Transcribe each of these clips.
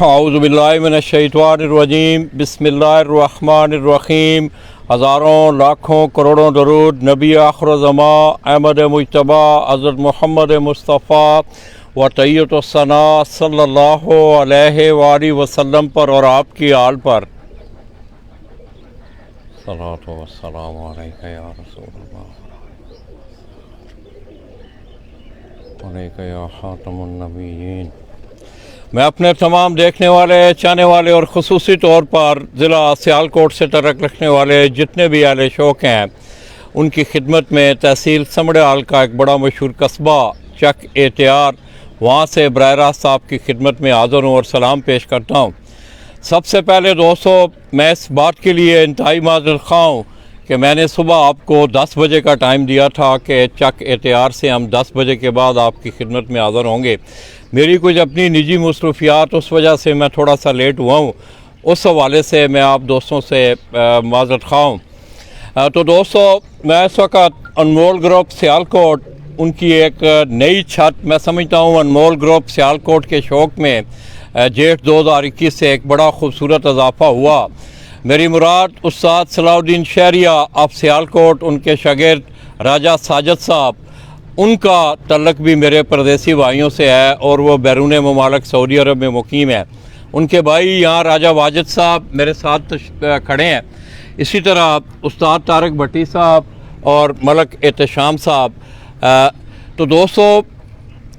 औज़ुबिल्लाहिमिनश्शैतानिर्रजीम बिस्मिल्लाहिर्रहमानिर्रहीम। हज़ारों लाखों करोड़ों दरूद नबी आखिर-ओ-ज़मा अहमद मुज्तबा हज़रत मोहम्मद मुस्तफ़ा व तैय्यतुस्सना सल्लल्लाहु अलैहि वसल्लम पर और आपकी आल पर सलातो वस्सलाम अलैका या रसूलल्लाह अलैका या खातमुन नबिय्यीन। मैं अपने तमाम देखने वाले, चाहने वाले और ख़ुसूसी तौर पर ज़िला सियालकोट से तल्लुक़ रखने वाले जितने भी अहले शौक़ हैं उनकी खिदमत में तहसील समड़याल का एक बड़ा मशहूर कस्बा चक एहतियार, वहाँ से बराह रास्त आपकी खिदमत में हाज़िर हूँ और सलाम पेश करता हूँ। सबसे पहले दोस्तों, मैं इस बात के लिए इंतहाई माज़रत ख़्वाह हूँ कि मैंने सुबह आपको 10 बजे का टाइम दिया था कि चक एहतियार से हम 10 बजे के बाद आपकी खिदमत में हाज़िर होंगे। मेरी कुछ अपनी निजी मसरूफियात, उस वजह से मैं थोड़ा सा लेट हुआ हूँ। उस हवाले से मैं आप दोस्तों से माज़रत ख़्वाह हूँ। तो दोस्तों, मैं इस वक्त अनमोल ग्रुप सियालकोट, उनकी एक नई छत, मैं समझता हूँ अनमोल ग्रुप सियालकोट के शौक़ में जेठ 2021 से एक बड़ा खूबसूरत इजाफ़ा हुआ। मेरी मुराद उस्ताद सलाउद्दीन शहरिया ऑफ सियालकोट, उनके शागिर्द राजा साजिद साहब, उनका तल्लुक़ भी मेरे परदेसी भाइयों से है और वो बैरून ममालिक सऊदी अरब में मुकीम है। उनके भाई यहाँ राजा वाजिद साहब मेरे साथ खड़े हैं। इसी तरह उस्ताद तारक भट्टी साहब और मलक एहतशाम साहब। तो दोस्तों,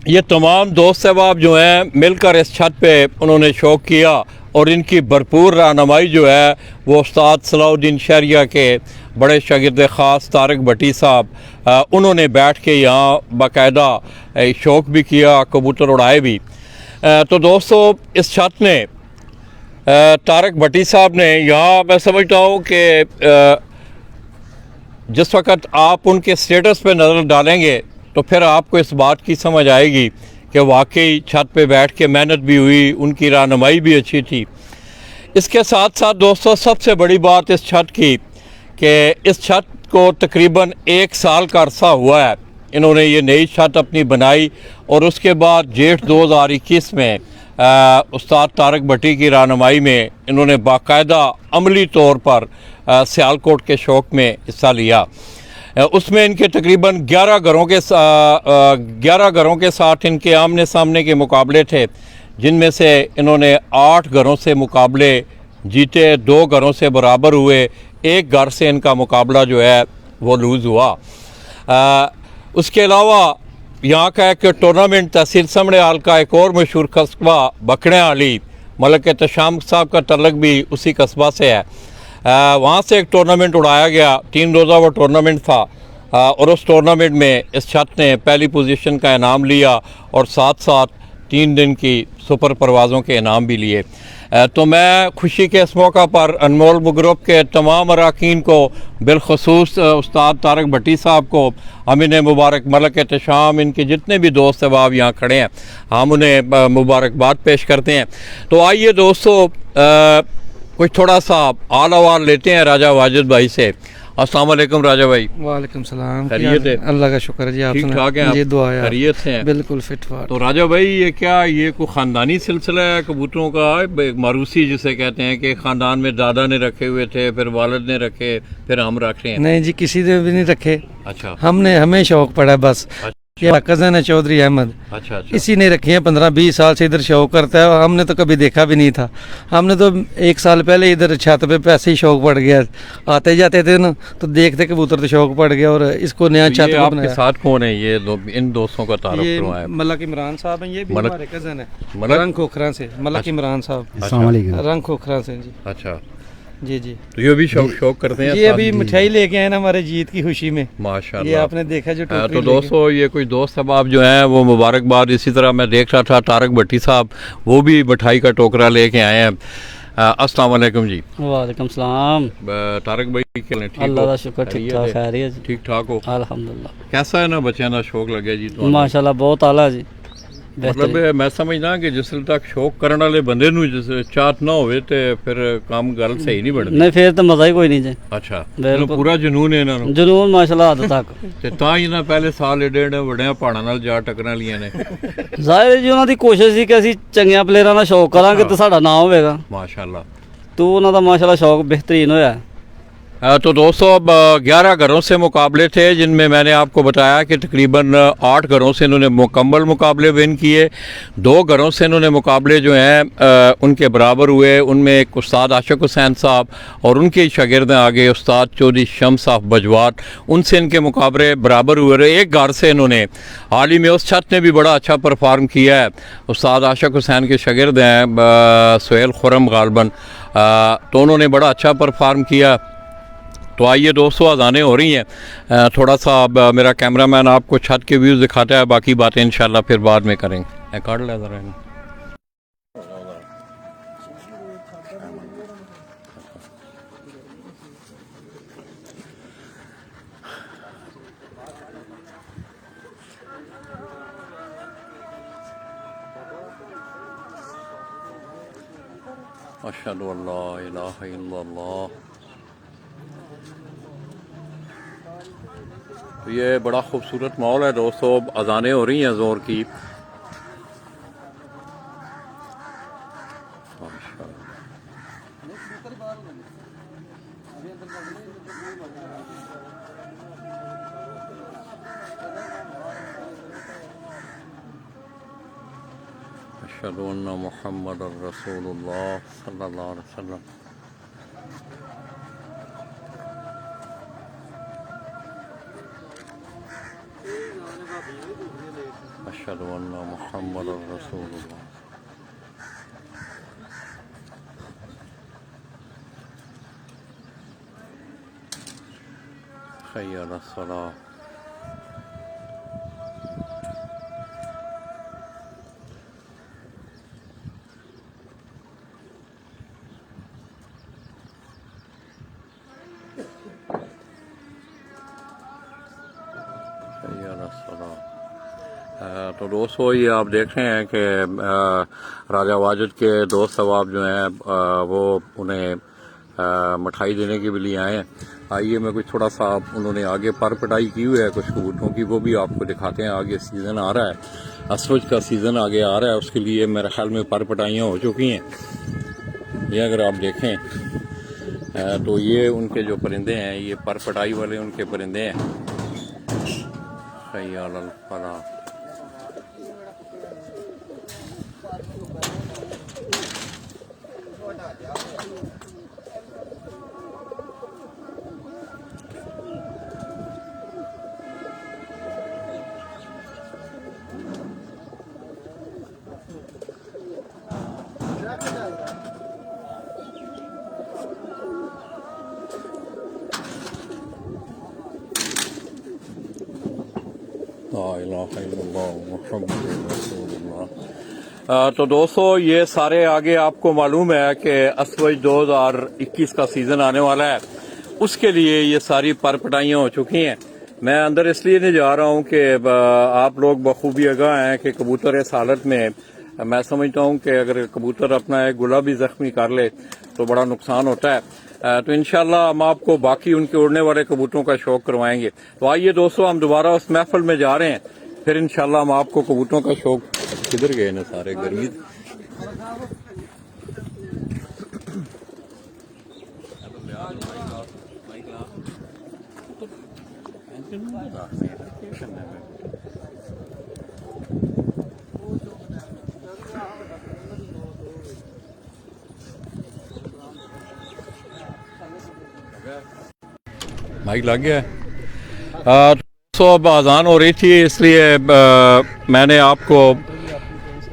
ये तमाम दोस्त अहबाब जो हैं मिलकर इस छत पे उन्होंने शौक़ किया और इनकी भरपूर रहनुमाई जो है वो उस्ताद सलाउद्दीन शहरिया के बड़े शागिर्द ख़ास तारक भट्टी साहब, उन्होंने बैठ के यहाँ बाकायदा शौक़ भी किया, कबूतर उड़ाए भी। तो दोस्तों, इस छत ने तारक भट्टी साहब ने यहाँ, मैं समझता हूँ कि जिस वक़्त आप उनके स्टेटस पे नज़र डालेंगे तो फिर आपको इस बात की समझ आएगी कि वाकई छत पे बैठ के मेहनत भी हुई, उनकी रहनुमाई भी अच्छी थी। इसके साथ साथ दोस्तों, सबसे बड़ी बात इस छत की कि इस छत को तकरीबन 1 साल का अरसा हुआ है। इन्होंने ये नई छत अपनी बनाई और उसके बाद जेठ 2021 में उस्ताद तारक भट्टी की रहनुमाई में इन्होंने बाकायदा अमली तौर पर सियालकोट के शौक़ में हिस्सा लिया। उसमें इनके तकरीबन 11 घरों के साथ इनके आमने सामने के मुकाबले थे, जिनमें से इन्होंने 8 घरों से मुकाबले जीते, 2 घरों से बराबर हुए, 1 घर से इनका मुकाबला जो है वो लूज़ हुआ। उसके अलावा यहाँ का एक टूर्नामेंट तहसील समड़याल का एक और मशहूर कस्बा बकड़ियाली, मलक एहतशाम साहब का तल्लुक़ भी उसी कस्बा से है। वहाँ से एक टूर्नामेंट उड़ाया गया, 3 रोज़ा वो टूर्नामेंट था और उस टूर्नामेंट में इस छत ने पहली पोजीशन का इनाम लिया और साथ साथ 3 दिन की सुपर परवाज़ों के इनाम भी लिए। तो मैं खुशी के इस मौका पर अनमोल ग्रुप के तमाम अरकान को, बिलखसूस उस्ताद तारक भट्टी साहब को, हम इन्हें मुबारक, मलक एहतशाम, इनके जितने भी दोस्त अहबाब यहाँ खड़े हैं, हम उन्हें मुबारकबाद पेश करते हैं। तो आइए दोस्तों, कुछ थोड़ा सा आल आवाल लेते हैं राजा वाजिद भाई से। अस्सलाम वालेकुम राजा भाई। वालेकुम सलाम। खैरियत है? अल्लाह का शुक्र है जी। आप ठीक ठाक हैं? ये दुआ है, खैरियत से हैं? बिल्कुल फिट फाट। तो राजा भाई, ये कोई ख़ानदानी सिलसिला है कबूतरों का, मारूसी जिसे कहते हैं कि ख़ानदान में दादा ने रखे हुए थे, फिर वालिद ने रखे, फिर हम रखे हैं? नहीं जी, किसी ने भी नहीं रखे। अच्छा। हमें शौक पड़ा बस। ये कज़न है चौधरी अहमद, अच्छा। इसी ने रखे हैं। 15-20 साल से इधर शौक करता है और हमने तो कभी देखा भी नहीं था। हमने तो 1 साल पहले इधर छत पे पैसे ही शौक पड़ गया, आते जाते थे ना तो देखते कबूतर तो शौक पड़ गया और इसको नया छत पे आपके साथ कौन है ये इन दोस्तों का तारुफ करवाया? मलक इमरान साहब हैं, ये भी हमारे कज़न है, रंग खोखरा से। मलक इमरान साहब, रंग खोखरा से जी। अच्छा जी जी। तो ये भी शौक करते हैं? ये अभी मिठाई लेके आए ना हमारे जीत की खुशी में, माशाल्लाह। ये आपने देखा जो तो दोस्तों, ये कुछ दोस्त अहबाब जो हैं वो मुबारकबाद। इसी तरह मैं देख रहा था तारक भट्टी साहब, वो भी मिठाई का टोकरा लेके आए हैं। अस्सलाम वालेकुम जी। वालेकुम सलाम। तारक भाई ठीक है? अल्लाह का शुक्र, ठीक ठाक है जी। ठीक ठाक हो? अल्हम्दुलिल्लाह। कैसा है ना बच्चों का शौक लगे जी? तो माशाल्लाह बहुत आला जी। मतलब मैं समझदा कि जिस तक शौक करने वाले बंदे नूं जिस चाहत ना होवे ते फिर काम गल सही नहीं बनदी। नहीं फिर तो मज़ा ही कोई नहीं जे। अच्छा बिल्कुल। मतलब पूरा जुनून है इन्हां नूं जुनून माशाल्लाह हद तक ते तां ही ना पहले साल एडे एडे वड्डियां पहाड़ां नाल जा टकरां लियां ने। ਜ਼ਾਹਿਰ ਜੀ ਉਹਨਾਂ ਦੀ ਕੋਸ਼ਿਸ਼ ਸੀ ਕਿ ਅਸੀਂ ਚੰਗੀਆਂ ਪਲੇਅਰਾਂ ਦਾ ਸ਼ੌਕ ਕਰਾਂਗੇ ਤੇ ਸਾਡਾ ਨਾਮ ਹੋਵੇਗਾ। माशाल्लाह। तो ਉਹਨਾਂ ਦਾ ਮਾਸ਼ਾਅੱਲਾ ਸ਼ੌਕ ਬਿਹਤਰੀਨ ਹੋਇਆ। तो दोस्तों अब 11 घरों से मुकाबले थे जिनमें मैंने आपको बताया कि तकरीबन 8 घरों से इन्होंने मुकम्मल मुकाबले विन किए। 2 घरों से इन्होंने मुकाबले जो हैं उनके बराबर हुए। उनमें एक उस्ताद आशिक हुसैन साहब और उनके शागिर्द आगे उस्ताद चौधरी शम्स साहब बजवात, उनसे इनके मुकाबले बराबर हुए। एक घर से इन्होंने हाल ही में उस छत ने भी बड़ा अच्छा परफॉर्म किया है। उस्ताद आशिक हुसैन के शागिर्द हैं सुहेल खुरम गालबन, तो उन्होंने बड़ा अच्छा परफॉर्म किया। तो आइए दोस्तों अज़ानें हो रही हैं, थोड़ा सा अब मेरा कैमरामैन आपको छत के व्यूज़ दिखाता है, बाकी बातें इंशाल्लाह फिर बाद में करेंगे। काट ले ज़रा इन्हें। अशहदु अल्ला इलाहा इल्लल्लाह। तो ये बड़ा खूबसूरत माहौल है दोस्तों, अज़ानें हो रही हैं ज़ोर की। अशहदु अन्ना मुहम्मदुर रसूलुल्लाह सल्लल्लाहु अलैहि वसल्लम। अशहदु अन्ना मुहम्मदुर रसूलुल्लाह। हय्य अलस सलाह। तो दोस्तों ये आप देख रहे हैं कि राजा वाजिद के दोस्त सवाब जो हैं वो उन्हें मिठाई देने के लिए आए हैं। आइए मैं कुछ थोड़ा सा उन्होंने आगे पर पटाई की हुई है कुछ कबूतरों की, वो भी आपको दिखाते हैं। आगे सीज़न आ रहा है, असवज का सीज़न आगे आ रहा है, उसके लिए मेरे ख्याल में पर पटाइयाँ हो चुकी हैं। ये अगर आप देखें तो ये उनके जो परिंदे हैं, ये पर पटाई वाले उनके परिंदे हैं। हय्य अलल फलाह। तो दोस्तों ये सारे आगे आपको मालूम है कि असवज 2021 का सीज़न आने वाला है, उसके लिए ये सारी परपटाइयाँ हो चुकी हैं। मैं अंदर इसलिए नहीं जा रहा हूँ कि आप लोग बखूबी आगाह हैं कि कबूतर इस हालत में, मैं समझता हूँ कि अगर कबूतर अपना एक गुला भी जख्मी कर ले तो बड़ा नुकसान होता है। तो इंशाल्लाह हम आपको बाकी उनके उड़ने वाले कबूतरों का शौक करवाएंगे। तो आइए दोस्तों हम दोबारा उस महफिल में जा रहे हैं, फिर इंशाल्लाह हम आपको कबूतरों का शौक। किधर गए ना सारे गर्मी। माइक लग गया है। तो अब अजान हो रही थी इसलिए मैंने आपको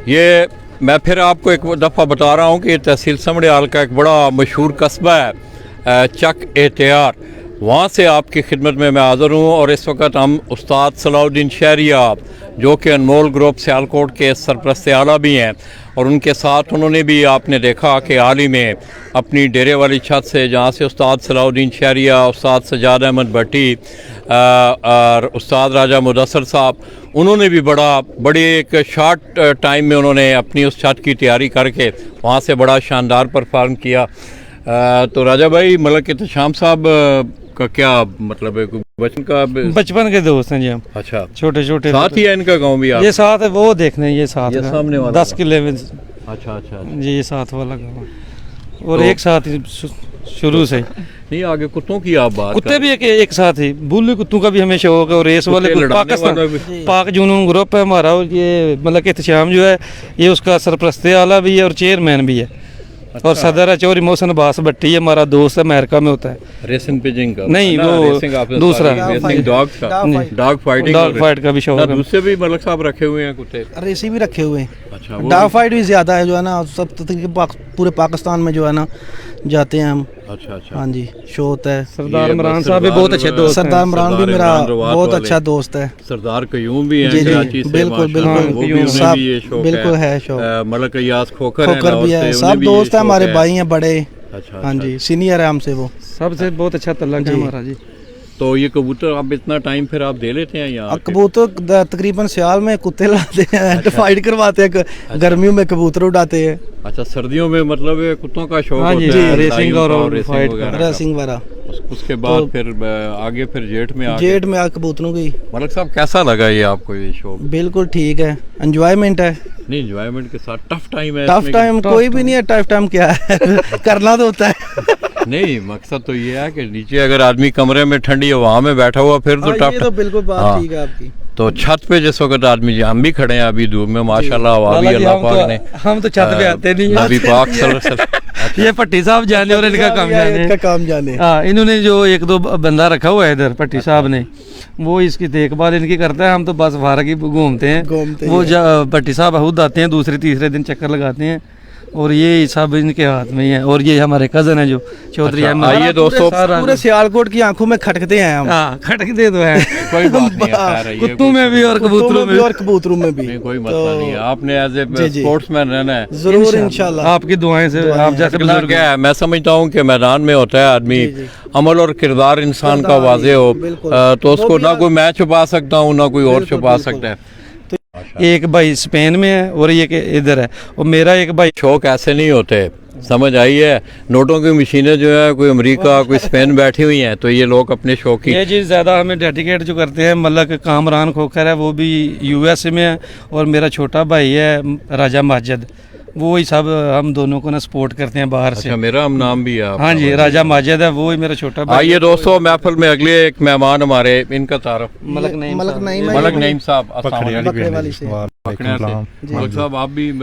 ये मैं फिर आपको एक दफ़ा बता रहा हूँ कि तहसील समड़ियाल का एक बड़ा मशहूर कस्बा है चक एहतियार। वहाँ से आपकी खिदमत में मैं हाज़िर हूँ। और इस वक्त हम उस्ताद सलाउद्दीन शहरिया, जो कि अनमोल ग्रुप सियालकोट के सरपरस्त आला भी हैं, और उनके साथ उन्होंने भी आपने देखा कि हाल ही में अपनी डेरे वाली छत से, जहाँ से उस्ताद सलाउद्दीन शहरिया, उस्ताद सजाद अहमद भट्टी और उस्ताद राजा मुदस्सर साहब, उन्होंने भी बड़ी एक शॉर्ट टाइम में उन्होंने अपनी उस छत की तैयारी करके वहाँ से बड़ा शानदार परफॉर्म किया। तो राजा भाई, मलक इत्तेशाम साहब का क्या मतलब है, बचपन के दोस्त हैं जी हम। अच्छा, छोटे छोटे साथ ही है इनका गांव भी आप? ये साथ है, वो देखने ये साथ ये है, सामने वाला 10 किले में। अच्छा जी, ये साथ वाला गाँव है। और तो- एक साथ ही शुरू से। नहीं, आगे कुत्तों की आप बात कुत्ते भी एक साथ ही, बुल्ली कुत्तों का भी हमें शौक है। और रेस वाले कुत्ते लड़ाने पाकिस्तान वाला भी- पाक जुनून ग्रुप है हमारा। और ये मलक इत्तेशाम जो है, ये उसका सरपरस्त आला भी है और चेयरमैन भी है। और सदर है चौधरी मोहसिन अब्बास भट्टी, हमारा दोस्त है, अमेरिका में होता है। रेसिंग पिजिंग का नहीं, ना, वो रेसिंग आपने दूसरा। रेसिंग डॉग का, डॉग फाइटिंग, डॉग फाइट का भी शौक है। दूसरे भी मलक साहब रखे हुए हैं कुत्ते? रेसी भी रखे हुए हैं। अच्छा, वो डॉग भी- फाइट भी ज़्यादा है जो है ना, सब पूरे पाकिस्तान में जो है ना जाते हैं हम। अच्छा अच्छा। हाँ जी, शो होता है। सरदार ये इमरान साहब भी बहुत अच्छे दोस्त हैं। सरदार इमरान भी मेरा इमरान रवात बहुत वाले। अच्छा दोस्त है। सरदार कयूम भी हैं जी, जी, कराची से, बिल्कुल, माशाल्लाह, बिल्कुल। वो भी कयूम उन्हें साहब, भी ये शौक बिल्कुल है शौक। मलक अय्याज खोखर हैं खोकर लाहौर भी से, है, उन्हें सब भी ये दोस्त हैं, शौक हमारे है। भाई हैं बड़े। अच्छा हाँ अच्छा। जी, सीनियर है हमसे वो। सबसे बहुत अच्छा तल्लक है जी। हमारा जी। तो ये कबूतर अब इतना टाइम फिर आप दे लेते हैं यहाँ आके? कबूतर तकरीबन सियाल में कुत्ते लाते हैं, फाइट करवाते हैं, गर्मियों में कबूतर उड़ाते हैं। अच्छा, सर्दियों में मतलब ये कुत्तों का शौक हाँ जी, होता है, रेसिंग लड़ाइयों और का रेसिंग फाइट वगैरह का। का। रेसिंग वगैरह। उसके बाद तो- फिर आगे फिर जेठ में आके जेठ में आ कबूतरों की। मलक साहब, कैसा लगा ये आपको ये शौक? बिल्कुल ठीक है, एंजॉयमेंट है। नहीं, एंजॉयमेंट के साथ टफ टाइम है टफ इसमें टाइम कोई भी नहीं है, टफ टाइम क्या है करना तो होता है। नहीं, मकसद तो ये है कि नीचे अगर आदमी कमरे में ठंडी हवा में बैठा हुआ फिर तो हाँ, टफ। ये तो बिल्कुल बात हाँ। ठीक है आपकी। तो छत पे जिस वक्त आदमी जी, हम भी खड़े हैं अभी धूप में, माशाल्लाह हवा भी लाला जी, अल्लाह पाक ने हम तो छत पे आते नहीं हैं। नबी पाक सल्लल्लाहु अलैहि वसल्लम। ये भट्टी साहब जाने और इनका काम जाने। इनका काम जाने। हाँ, इन्होंने जो एक दो बंदा रखा हुआ है इधर, भट्टी साहब ने, वो इसकी देखभाल इनकी करता है। हम तो बस फारग ही घूमते हैं। वो भट्टी साहब खुद आते हैं, दूसरे तीसरे दिन चक्कर लगाते हैं। और ये सब इनके हाथ में ही है। और ये हमारे कजन है जो चौधरी अच्छा, अहमद। आइए दोस्तों, पूरे सियालकोट की आंखों में खटकते हैं हम। हाँ, खटकते तो है। कोई बात नहीं है, खैर है, ये कुत्तों में भी और कुत्तों कबूतरों में भी और कबूतरों में भी। नहीं, कोई मसला नहीं है। आपने as a ji, ji. Sportsman रहना है। जरूर इंशाल्लाह। आपकी दुआएं से आप जैसे अगला बुजुर्ग क्या है, मैं समझता हूँ कि मैदान में होता है आदमी, जी, जी। अमल और किरदार इंसान का किरदार, वाजे हो, बिल्कुल। तो उसको वो भी ना आप- कोई मैं छुपा सकता हूँ, ना कोई और बिल्कुल, छुपा बिल्कुल। सकता है। एक भाई स्पेन में है और ये के इधर है। और मेरा एक भाई शौक ऐसे नहीं होते, समझ आई है। नोटों की मशीनें जो है, कोई अमेरिका कोई स्पेन बैठी हुई हैं, तो ये लोग अपने शौक की ये चीज़ ज़्यादा हमें डेडिकेट जो करते हैं, मतलब कामरान खोखर है, वो भी यूएस में है। और मेरा छोटा भाई है राजा माजिद, वो ही सब हम दोनों को ना सपोर्ट करते हैं बाहर से। अच्छा, मेरा नाम भी है आपका? हाँ जी, राजा माजिद है, वो ही मेरा छोटा भाई। आइए दोस्तों, महफिल में अगले एक मेहमान हमारे, इनका तारफ मलक नईम मलक साहब। नईम मलक नईम साहब। अस्सलाम वालेकुम। बकरे वाली से। पकड़िया से। मलक साहब, आप भी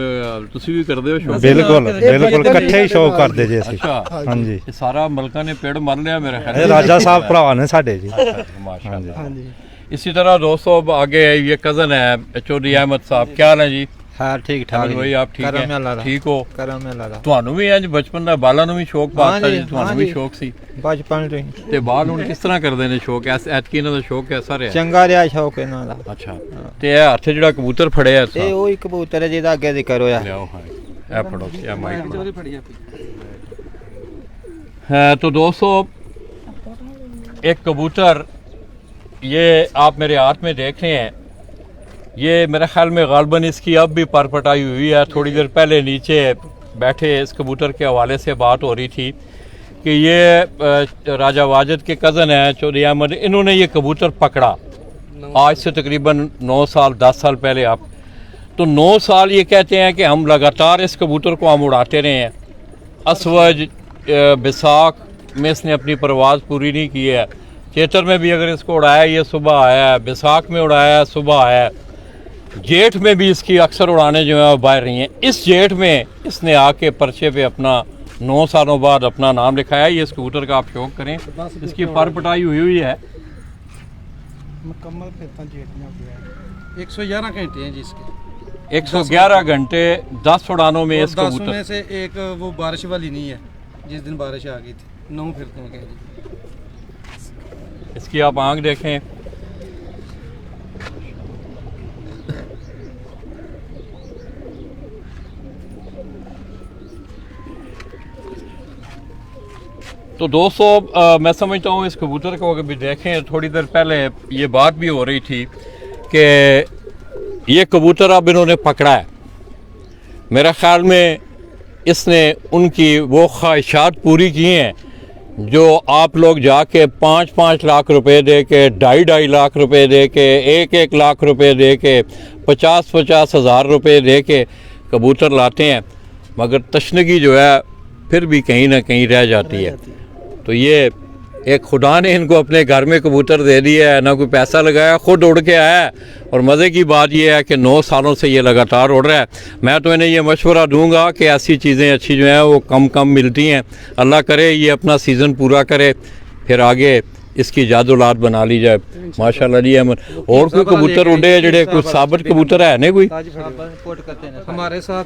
ਤੁਸੀਂ ਵੀ ਕਰਦੇ ਹੋ ਸ਼ੌਕ? ਬਿਲਕੁਲ ਬਿਲਕੁਲ ਇਕੱਠੇ ਹੀ ਸ਼ੌਕ ਕਰਦੇ ਜੀ ਅਸੀਂ अच्छा, ਹਾਂਜੀ ये सारा मलका ने पेड़ मार लिया मेरा ख्याल। ਇਹ ਰਾਜਾ ਸਾਹਿਬ ਭਰਾ ਨੇ ਸਾਡੇ ਜੀ माशाल्लाह। हाँ जी। इसी तरह दोस्तों, अब आगे ये कज़न है चौधरी अहमद साहब, क्या हाल है जी? हाँ ठीक ठाक अहमद भाई, आप ठीक करम हैं? अल्लाह दा। ठीक हो? ਕਰਮ ਅੱਲਾ ਤੁਹਾਨੂੰ ਵੀ ਇੰਜ ਬਚਪਨ ਦਾ ਬਾਲਾਂ ਨੂੰ ਵੀ ਸ਼ੌਕ ਪਾਤਾ ਜੀ? ਤੁਹਾਨੂੰ ਵੀ ਹਾਂਜੀ। ਸ਼ੌਕ ਸੀ? ਬਚਪਨ ਤੋਂ ਹੀ ਤੇ ਬਾਲ ਹੁਣ ਕਿਸ ਤਰ੍ਹਾਂ ਕਰਦੇ ਨੇ ਸ਼ੌਕ? ਐਤਕੀ ਇਹਨਾਂ ਦਾ ਸ਼ੌਕ ਕੈਸਾ ਰਿਹਾ? ਚੰਗਾ ਰਿਹਾ ਸ਼ੌਕ ਇਹਨਾਂ ਦਾ। ਅੱਛਾ, ਤੇ ਇਹ ਹੱਥ ਜਿਹੜਾ ਕਬੂਤਰ ਫੜਿਆ ਇਹ ਇੱਥੋਂ ਉਹੀ ਕਬੂਤਰ ਹੈ ਜਿਹਦਾ ਅੱਗੇ ਜ਼ਿਕਰ ਹੋਇਆ। ਲਿਆਓ, ਹਾਂ ਇਹ ਫੜੋ, ਇਹ ਮਾਈਕ ਫੜੋ। है तो दोस्तों, एक कबूतर ये आप मेरे हाथ में देख रहे हैं, ये मेरे ख्याल में गालबन इसकी अब भी परपटाई हुई है। थोड़ी देर पहले नीचे बैठे इस कबूतर के हवाले से बात हो रही थी कि ये राजा वाजिद के कज़न है चौधरी अहमद, इन्होंने ये कबूतर पकड़ा आज से तकरीबन 9 साल 10 साल पहले। आप तो 9 साल ये कहते हैं कि हम लगातार इस कबूतर को हम उड़ाते रहे हैं। असवज बैसाख में इसने अपनी परवाज़ पूरी नहीं की है। चेतर में भी अगर इसको उड़ाया, ये सुबह आया है, बैसाख में उड़ाया, सुबह आया है, जेठ में भी इसकी अक्सर उड़ाने जो है वो बाहर रही हैं। इस जेठ में इसने आके पर्चे पे अपना 9 सालों बाद अपना नाम लिखाया। ये इस कबूतर का आप शौक करें, इसकी पर पटाई हुई है। मुकम्मल फिरता जेठ में हो गया है। 111 घंटे हैं जिसके, 111 घंटे 10 उड़ानों में इस 10 कबूतर में से एक वो बारिश वाली नहीं है, जिस दिन बारिश आ गई थी। 9 फिरते हैं जी। इसकी आप आँख देखें, तो दोस्तों मैं समझता हूँ इस कबूतर को अगर भी देखें, थोड़ी देर पहले ये बात भी हो रही थी कि ये कबूतर अब इन्होंने पकड़ा है। मेरा ख़्याल में इसने उनकी वो ख्वाहिशात पूरी की हैं जो आप लोग जाके 5-5 लाख रुपए दे के, 2.5 लाख रुपए दे के, 1-1 लाख रुपए दे के, 50-50 हज़ार रुपये दे के कबूतर लाते हैं, मगर तशनगी जो है फिर भी कहीं ना कहीं रह जाती है। तो ये एक खुदा ने इनको अपने घर में कबूतर दे दिया है, ना कोई पैसा लगाया, खुद उड़ के आया है। और मज़े की बात ये है कि 9 सालों से ये लगातार उड़ रहा है। मैं तो इन्हें ये मशवरा दूंगा कि ऐसी चीज़ें अच्छी जो हैं वो कम कम मिलती हैं। अल्लाह करे ये अपना सीज़न पूरा करे, फिर आगे इसकी जाद औलाद बना ली जाए। माशाल्लाह जी। अमन और कोई कबूतर उड़े जेडे कुछ साबित कबूतर है नहीं कोई हमारे साथ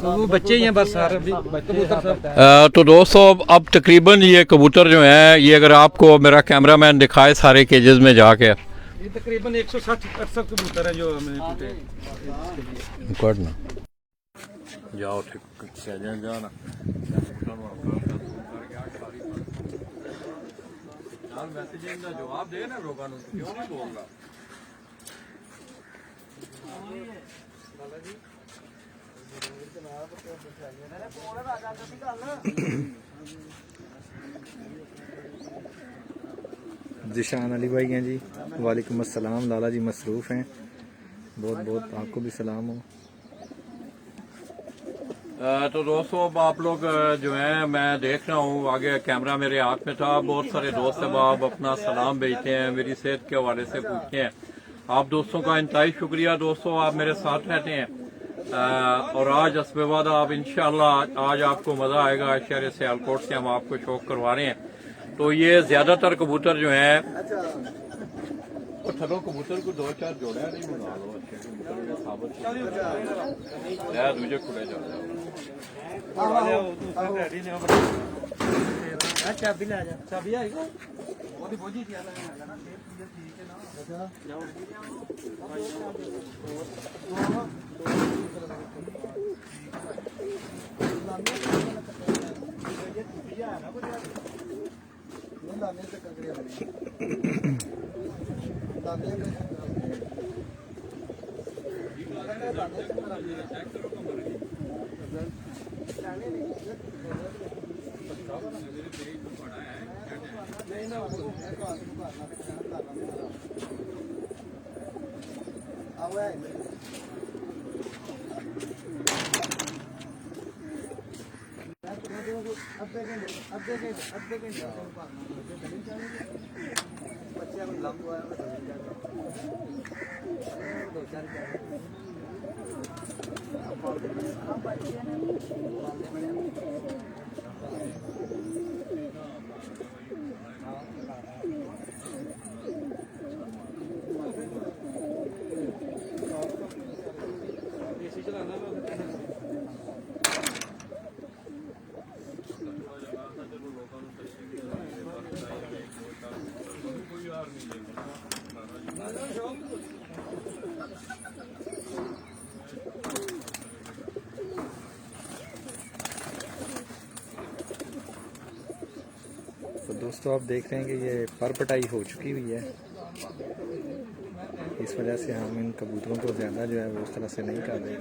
वो बच्चे ही हैं बस सारे अभी कबूतर सब। तो दोस्तों अब तकरीबन ये कबूतर जो हैं, ये अगर आपको मेरा कैमरामैन दिखाए सारे केजेस में जाके, ये तकरीबन 160-168 कबूतर हैं जो हमने करना जाओ जाना जवाब दे ना लोगों को, क्यों नहीं बोलगा। जिशान अली भाई हैं जी, वालेकुम अस्सलाम। लाला जी मसरूफ़ हैं, बहुत बहुत आपको भी सलाम हो। तो दोस्तों अब आप लोग जो हैं, मैं देख रहा हूँ आगे कैमरा मेरे हाथ में था, बहुत सारे दोस्त अब अपना सलाम भेजते हैं, मेरी सेहत के हवाले से पूछते हैं। आप दोस्तों का इंतहाई शुक्रिया। दोस्तों आप मेरे साथ रहते हैं और आज असबेवादा आप इंशाअल्लाह आज आपको मज़ा आएगा। शहर सियालकोट से हम आपको शौक करवा रहे हैं। तो ये ज़्यादातर कबूतर जो हैं, थलो कबूतर को 2-4 जोड़े नहीं बना लो, अच्छे कबूतर साबित दूजे खुले जाओ। चाबी ले जा, चाबी आएगा ओदी बोझी थी तो दोस्तों आप देख रहे हैं कि ये पर पटाई हो चुकी हुई है, इस वजह से हम इन कबूतरों को ज़्यादा जो है वो उस तरह से नहीं कर रहे।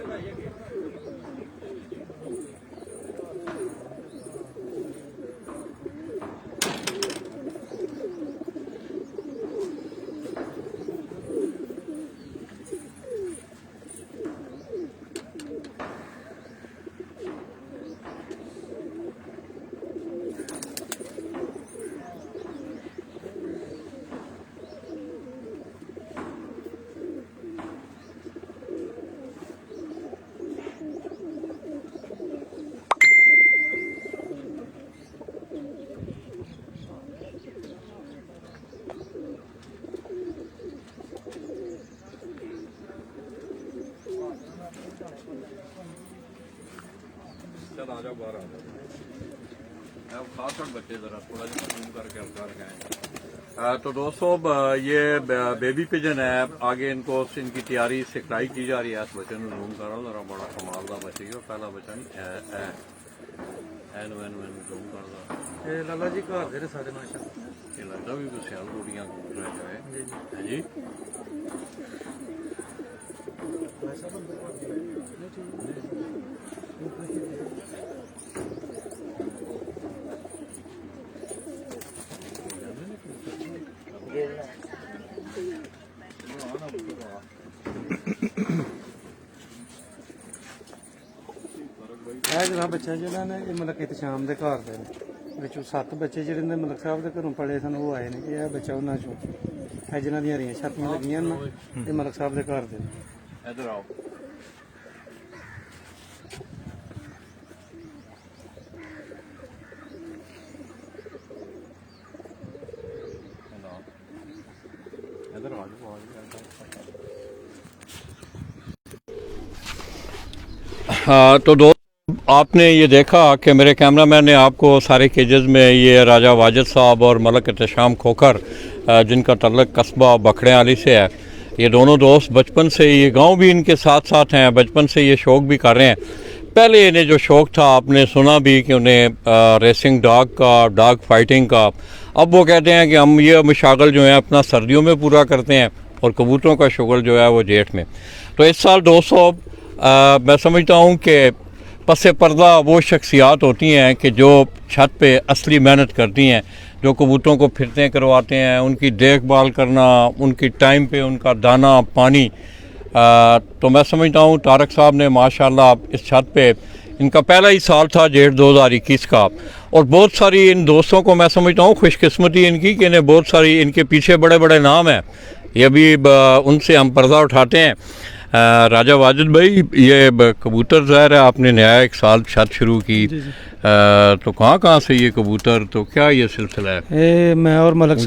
चल आ जाओ, बाहर आ जाओ। अब खास बच्चे जरा थोड़ा जूम करके हल्का लगाएं। तो दोस्तों ये बेबी पिजन है, आगे इनको इनकी तैयारी सिखलाई की जा रही है। इस बच्चे को जूम करो जरा, बड़ा कमाल का बच्चे है, पहला बच्चा नहीं जूम कर दो। ये लाला जी घर दे सारे माशाल्लाह, ये लगता भी कुछ सियाल रोटियां जो है जी। ਇਹ ਜਿਹੜਾ ਬੱਚਾ ਜਿਹੜਾ ਨੇ ਇਹ ਮਲਕ ਇਤਸ਼ਾਮ ਦੇ ਘਰ ਦੇ ਨੇ, ਵਿੱਚੋਂ 7 ਬੱਚੇ ਜਿਹੜੇ ਨੇ ਮਲਕ ਸਾਹਿਬ ਦੇ ਘਰੋਂ ਪੜੇ ਸਨ ਉਹ ਆਏ ਨੇ। ਇਹ ਬੱਚਾ ਉਹਨਾਂ ਚੋਂ ਇਹ ਜਿਨ੍ਹਾਂ ਦੀਆਂ ਹਰੀਆਂ ਛਾਤੀਆਂ ਲੱਗੀਆਂ ਨੇ, ਇਹ ਮਲਕ ਸਾਹਿਬ ਦੇ ਘਰ ਦੇ ਨੇ। इधर आओ। इधर आ जाओ। हाँ तो दोस्त, आपने ये देखा कि मेरे कैमरामैन ने आपको सारे केजेस में ये राजा वाजिद साहब और मलक एहतशाम खोखर जिनका तल्लक कस्बा बखड़े आली से है, ये दोनों दोस्त बचपन से, ये गांव भी इनके साथ साथ हैं, बचपन से ये शौक़ भी कर रहे हैं। पहले इन्हें जो शौक़ था, आपने सुना भी कि उन्हें रेसिंग डॉग का, डॉग फाइटिंग का, अब वो कहते हैं कि हम ये मशागल जो है अपना सर्दियों में पूरा करते हैं और कबूतरों का शुगल जो है वो जेठ में। तो इस साल 200 मैं समझता हूँ कि पस पर्दा वो शख्सियात होती हैं कि जो छत पे असली मेहनत करती हैं, जो कबूतरों को फिरते करवाते हैं, उनकी देखभाल करना, उनकी टाइम पे उनका दाना पानी। तो मैं समझता हूँ तारक साहब ने माशाल्लाह इस छत पे, इनका पहला ही साल था जेठ 2021 का, और बहुत सारी इन दोस्तों को मैं समझता हूँ खुशकिस्मती इनकी कि इन्हें बहुत सारी, इनके पीछे बड़े बड़े नाम हैं। ये भी उनसे हम पर्दा उठाते हैं। राजा वाजिद भाई, ये कबूतर ज़ाहिर है आपने नया एक साल छत शुरू की, तो कहाँ से ये कबूतर, तो क्या ये सिलसिला है? ये मैं और मलक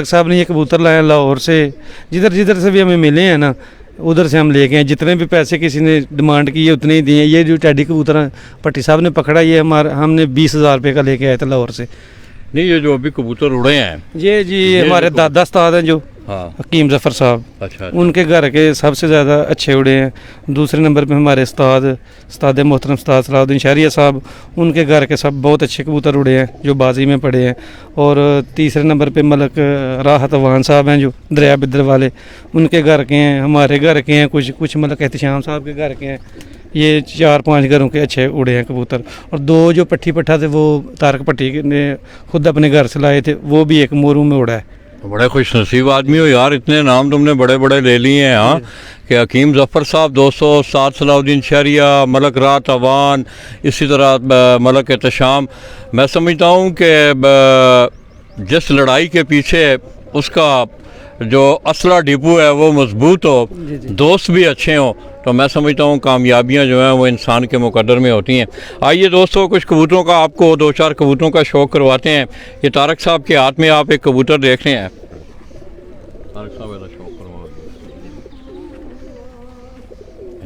साहब ने ये कबूतर लाए लाहौर से, जिधर से भी हमें मिले हैं ना, उधर से हम लेके आए। जितने भी पैसे किसी ने डिमांड की है उतने ही दिए। ये जो टैडी कबूतर पट्टी साहब ने पकड़ा, ये हमने 20,000 रुपये का लेके आए थे लाहौर से। नहीं, ये जो अभी कबूतर उड़े हैं ये जी हमारे दादा उस्ताद हैं जो हकीम जफ़र साहब, अच्छा, उनके घर के सबसे ज़्यादा अच्छे उड़े हैं। दूसरे नंबर पे हमारे उस्ताद मोहतरम उस्ताद सलाहुद्दीन शहरिया साहब, उनके घर के सब बहुत अच्छे कबूतर उड़े हैं जो बाजी में पड़े हैं। और तीसरे नंबर पे मलक राहत अवान साहब हैं जो दरिया बिदर वाले, उनके घर के हैं, हमारे घर के हैं, कुछ मलक एहतशाम साहब के घर के हैं। ये 4-5 घरों के अच्छे उड़े हैं कबूतर। और 2 जो पट्टी पट्ठा थे वो तारक पट्टी ने खुद अपने घर से लाए थे, वो भी एक मोरू में उड़ा है। बड़े खुश नसीब आदमी हो यार, इतने नाम तुमने बड़े बड़े ले लिए हैं। हाँ, कि हकीम जफ़र साहब 200, उस्ताद सलाहुद्दीन शहरिया, मलक राहत अवान, इसी तरह मलक एहतशाम। मैं समझता हूँ कि जिस लड़ाई के पीछे उसका जो असला डिपो है वो मजबूत हो, दोस्त भी अच्छे हों, तो मैं समझता हूँ कामयाबियाँ जो हैं वो इंसान के मुकद्दर में होती हैं। आइए दोस्तों, कुछ कबूतरों का आपको 2-4 कबूतरों का शौक़ करवाते हैं। ये तारक साहब के हाथ में आप एक कबूतर देख रहे हैं। तारक साहब ऐसा शौक़ करवा,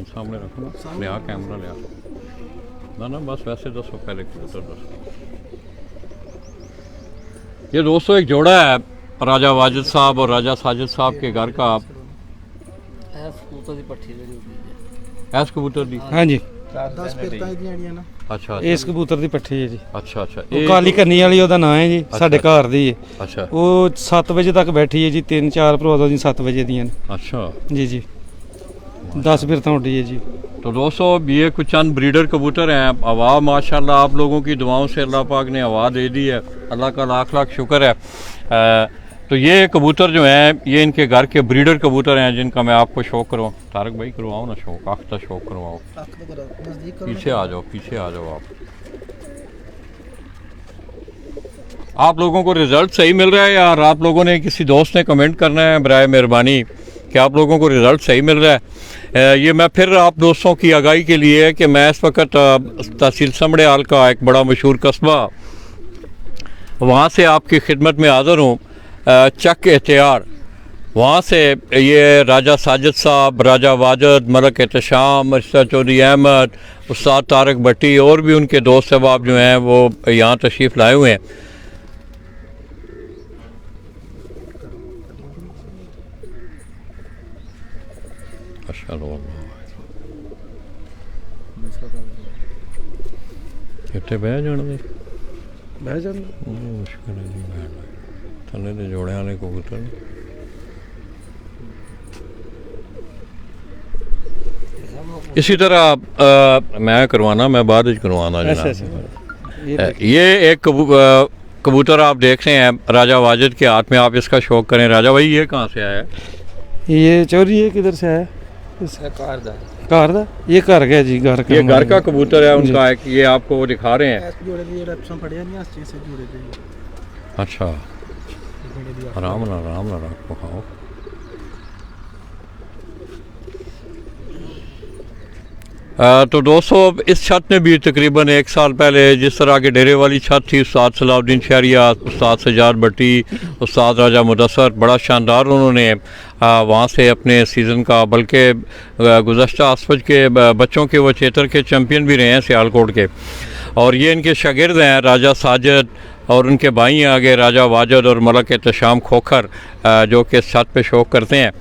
सामने रखो ना, ले आ कैमरा ले आ ना, बस वैसे दसो, पहले कबूतर दसो। ये दोस्तों एक जोड़ा है राजा वाजिद साहब और राजा साजिद साहब के घर का। ऐस कबूतर दी, हाँ जी, 10 पेटां ਦੀਆਂ ਆਈਆਂ ਨਾ। अच्छा, इस कबूतर की पट्ठी है जी। अच्छा, वो काली करनी वाली ਉਹਦਾ ਨਾਂ है जी, ਸਾਡੇ ਘਰ ਦੀ है। अच्छा, वो 7 बजे तक बैठी है जी, 3-4 परवाज़ां जी 7 बजे ਦੀਆਂ ਨੇ। अच्छा जी 10 फिरता उड़ी है जी। तो दोस्तों ये कुछ चंद ब्रीडर कबूतर हैं। हवा माशाल्लाह आप लोगों की दुआओं से अल्लाह पाक ने हवा दे दी है, अल्लाह का लाख लाख शुक्र है। तो ये कबूतर जो हैं ये इनके घर के ब्रीडर कबूतर हैं जिनका मैं आपको शौक़ करवाऊँ। तारक भाई करवाओ ना शौक़, आख्ता शौक़ करवाओ। पीछे आ जाओ, पीछे आ जाओ आप लोगों को रिज़ल्ट सही मिल रहा है यार? आप लोगों ने, किसी दोस्त ने कमेंट करना है बराए मेहरबानी कि आप लोगों को रिज़ल्ट सही मिल रहा है। ये मैं फिर आप दोस्तों की आगाही के लिए कि मैं इस वक्त तहसील समड़ियाल का एक बड़ा मशहूर कस्बा, वहाँ से आपकी खिदमत में हाज़िर हूँ। चक एहतियार, वहाँ से ये राजा साजिद साहब, राजा वाजिद, मलक एहतशाम, रिश्ता चौधरी अहमद, उस्ताद तारक भट्टी और भी उनके दोस्त अहबाब जो हैं वो यहाँ तशरीफ़ लाए हुए हैं। चलो अल्लाह कितने बह जाने दे बह जान मुश्किल है जी बहन थले तो जोड़े वाले कबूतर ने। इसी तरह मैं करवाना मैं बाद में करवाना जनाब। ये एक कबूतर आप देख रहे हैं राजा वाजिद के हाथ में, आप इसका शौक करें। राजा भाई ये कहाँ से आया है? ये चोरी है किधर से आया? कार दा ये घर गया जी, घर का ये घर का कबूतर है उनका, एक ये आपको वो दिखा रहे हैं। अच्छा आराम ना आपको खाओ। तो दोस्तों इस छत में भी तकरीबन 1 साल पहले जिस तरह के डेरे वाली छत थी, उस्ताद सलाउद्दीन शहरिया, उस्ताद सजाद भट्टी, उस्ताद राजा मुदस्सर, बड़ा शानदार उन्होंने वहाँ से अपने सीज़न का, बल्कि गुज़श्ता आसफज के बच्चों के वो चेतर के चैम्पियन भी रहे हैं सियालकोट के। और ये इनके शागिर्द हैं राजा साजिद और उनके भाई हैं आगे राजा वाजिद और मलक एहतशाम खोखर, जो कि इस छत पे शौक करते हैं।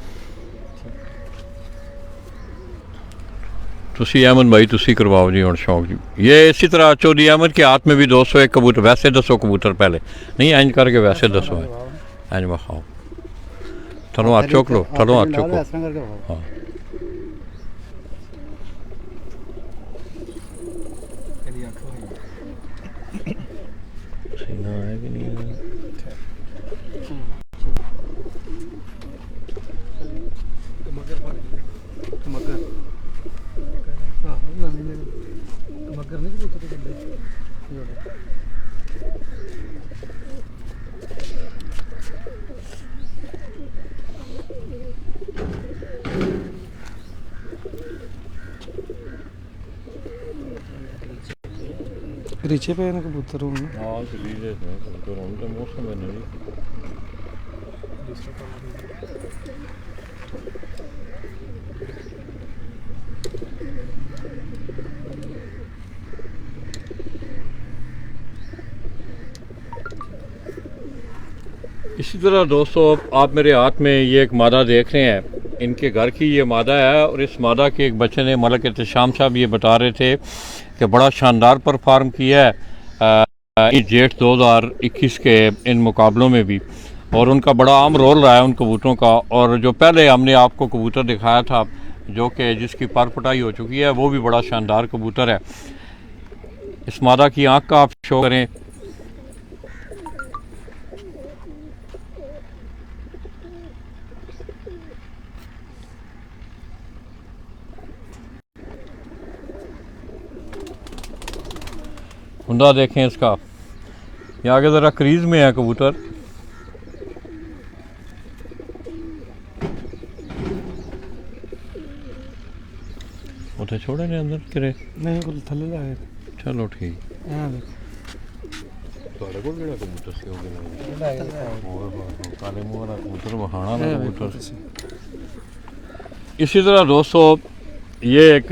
तुसी अहमद भाई तुसी करवाओ जी और शौक जी। ये इसी तरह चौधरी अहमद के हाथ में भी 201 कबूतर, वैसे दसो कबूतर पहले नहीं इंज करके वैसे दसो इंज बखाओ। चलो हाथ चौक लो, चलो हाथ चौको। हाँ सीना है कि नहीं है? रीचे पे ना कबूतर हूँ हाँ सीधे तो मौसम है नहीं। इसी तरह दोस्तों आप मेरे हाथ में ये एक मादा देख रहे हैं, इनके घर की ये मादा है। और इस मादा के एक बच्चे ने, मलक एहतशाम साहब ये बता रहे थे कि बड़ा शानदार परफॉर्म किया है जेठ 2021 के इन मुकाबलों में भी, और उनका बड़ा अहम रोल रहा है उन कबूतरों का। और जो पहले हमने आपको कबूतर दिखाया था जो कि जिसकी पर पटाई हो चुकी है, वो भी बड़ा शानदार कबूतर है। इस मादा की आँख का आप शो करें। कुंदा देखें इसका, ये आगे ज़रा क्रीज में है कबूतर। उठे छोड़े ने अंदर करे नहीं कुल थल्ले लाए। चलो ठीक। यहाँ देखो ਤੁਹਾਡੇ ਕੋਲ ਕਿਹੜਾ ਕਬੂਤਰ ਸੀ ਉਹ ਕਾਲੇ ਮੂੰਹ ਵਾਲਾ कबूतर वहाना ना कबूतर। इसी तरह दोस्तों ये एक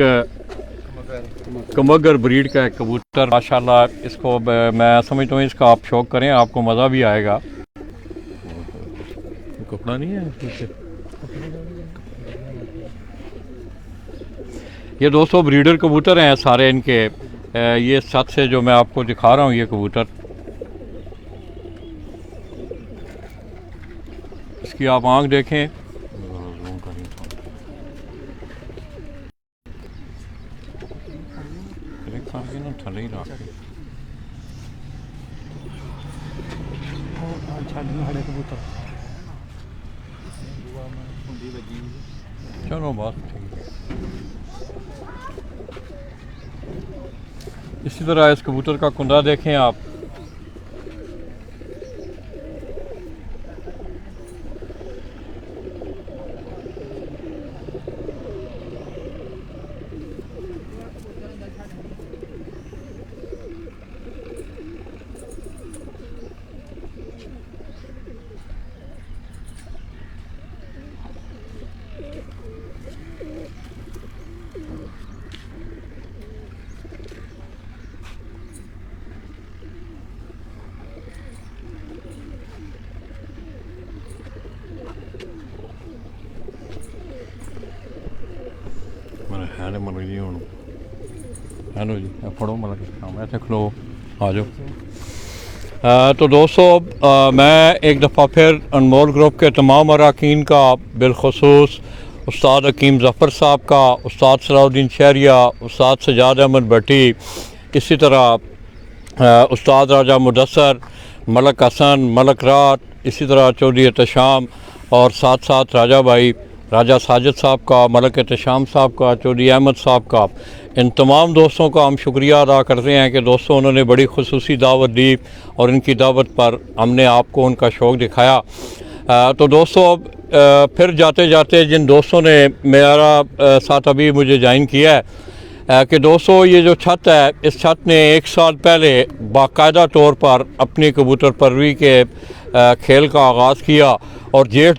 कमगर ब्रीड का एक कबूतर माशाल्लाह, इसको मैं समझता हूँ इसका आप शौक करें, आपको मज़ा भी आएगा। कपड़ा नहीं है पीछे। ये दोस्तों ब्रीडर कबूतर हैं सारे इनके। ये छत से जो मैं आपको दिखा रहा हूँ ये कबूतर, इसकी आप आँख देखें। थले ही चलो बात ठीक है। इसी तरह इस कबूतर का कुंदा देखें आप। जी हूँ हेलो जी फड़ो मतलब ऐसे खलो आ जाओ। तो दोस्तों मैं एक दफ़ा फिर अनमोल ग्रुप के तमाम अरकान का बिलखसूस उस्ताद हकीम ज़फ़र साहब का, उस्ताद सलाउद्दीन शहरिया, उस्ताद सजाद अहमद भट्टी, इसी तरह उस्ताद राजा मुदस्सर, मलक हसन, मलक रात, इसी तरह चौधरी एहतशाम और साथ साथ राजा भाई राजा साजिद साहब का, मलक एहतशाम साहब का, चौधरी अहमद साहब का, इन तमाम दोस्तों का हम शुक्रिया अदा करते हैं कि दोस्तों उन्होंने बड़ी खुसूसी दावत दी और इनकी दावत पर हमने आपको उनका शौक़ दिखाया। तो दोस्तों फिर जाते जाते जिन दोस्तों ने मेरा साथ अभी मुझे ज्वाइन किया है कि दोस्तों ये जो छत है, इस छत ने 1 साल पहले बाकायदा तौर पर अपनी कबूतर परवरी के खेल का आगाज़ किया और जेठ